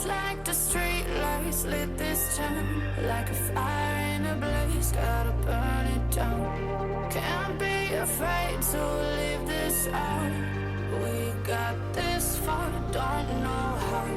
like the street lights lit this town, like a fire in a blaze, gotta burn it down. Can't be afraid to leave this out. We got this far, don't know how.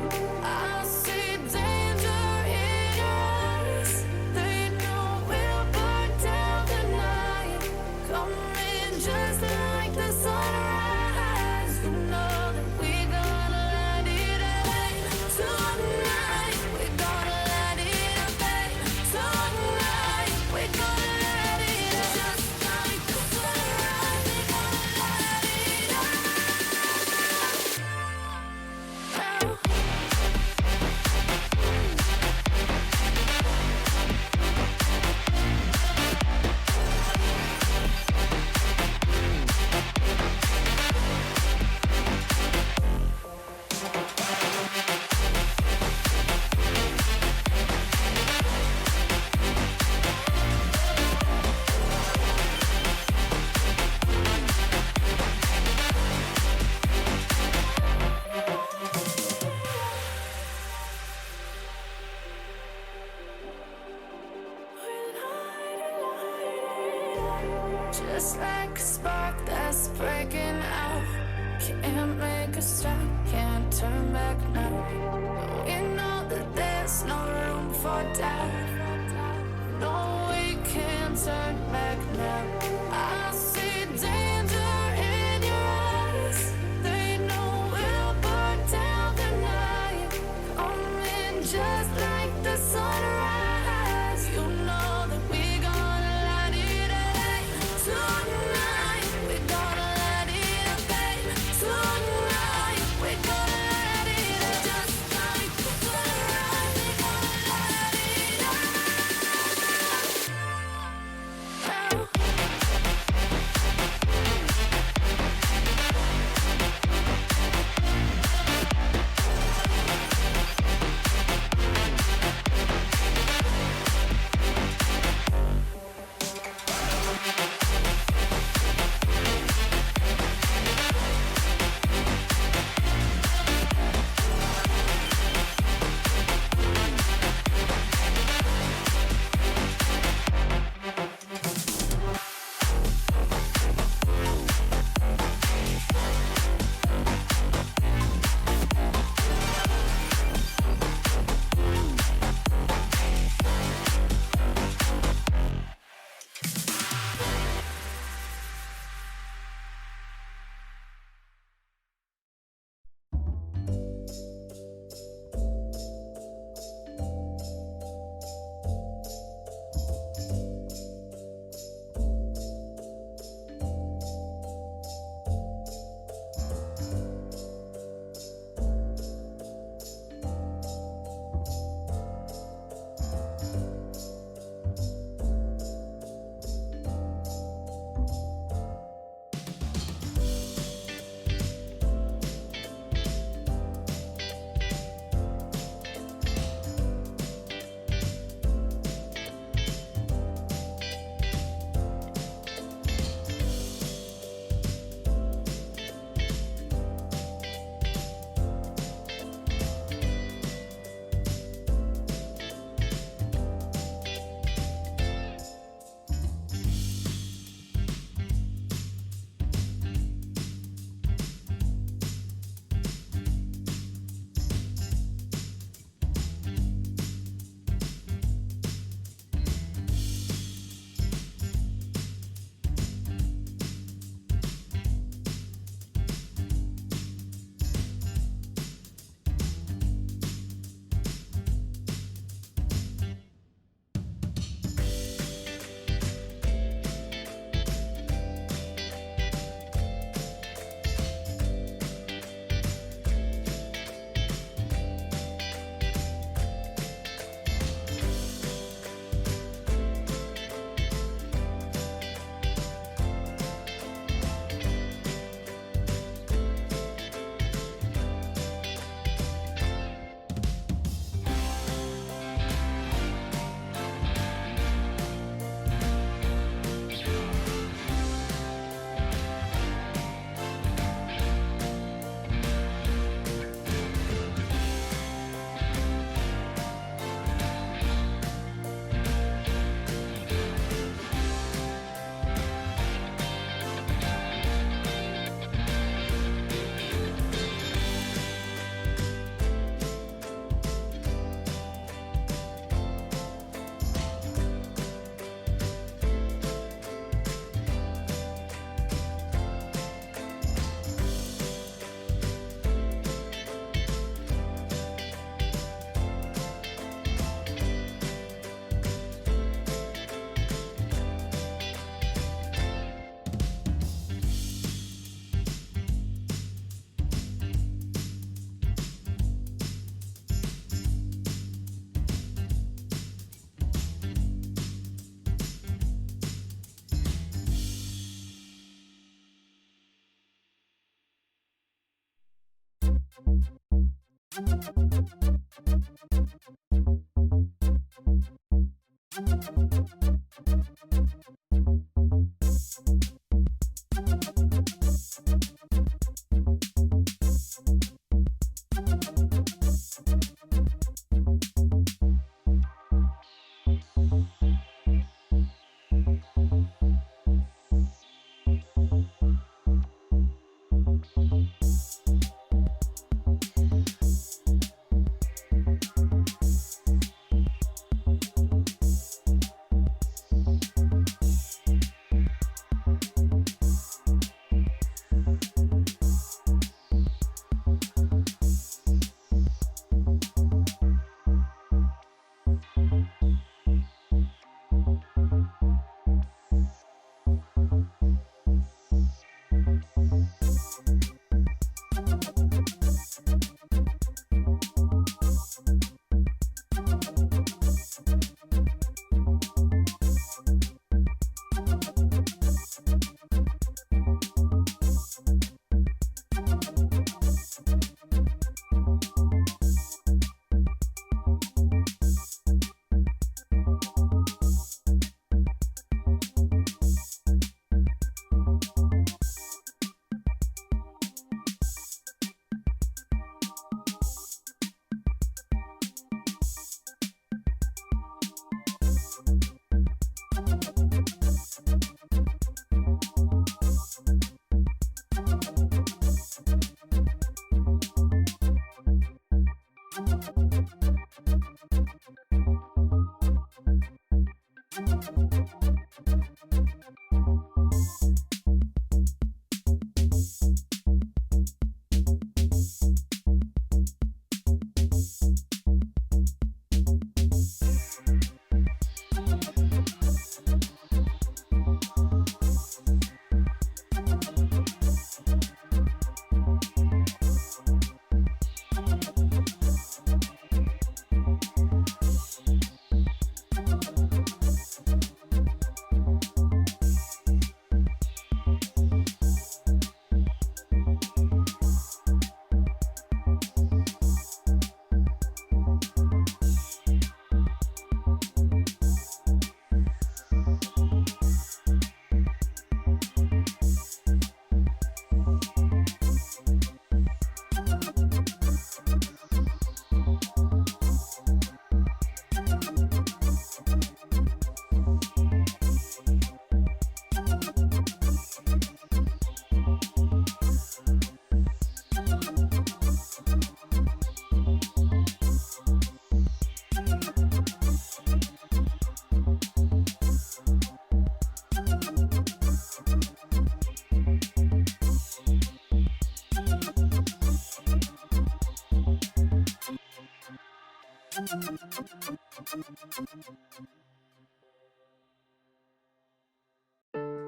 I see danger in your eyes. They know we'll burn down the night. Coming just like the sunrise. You know that we gonna let it rain. Tonight we gonna let it rain. Tonight we gonna let it rain. Just like the sunrise, we gonna let it rain. Just like a spark that's breaking out. Can't make a stop, can't turn back now. We know that there's no room for doubt. No, we can't turn back now. I see danger in your eyes. They know we'll burn down the night. Coming just like the sunrise. You know that we gonna let it rain. Tonight we gonna let it rain. Tonight we gonna let it rain. Just like the sunrise, we gonna let it rain.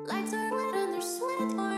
Lights are red and they're sweet.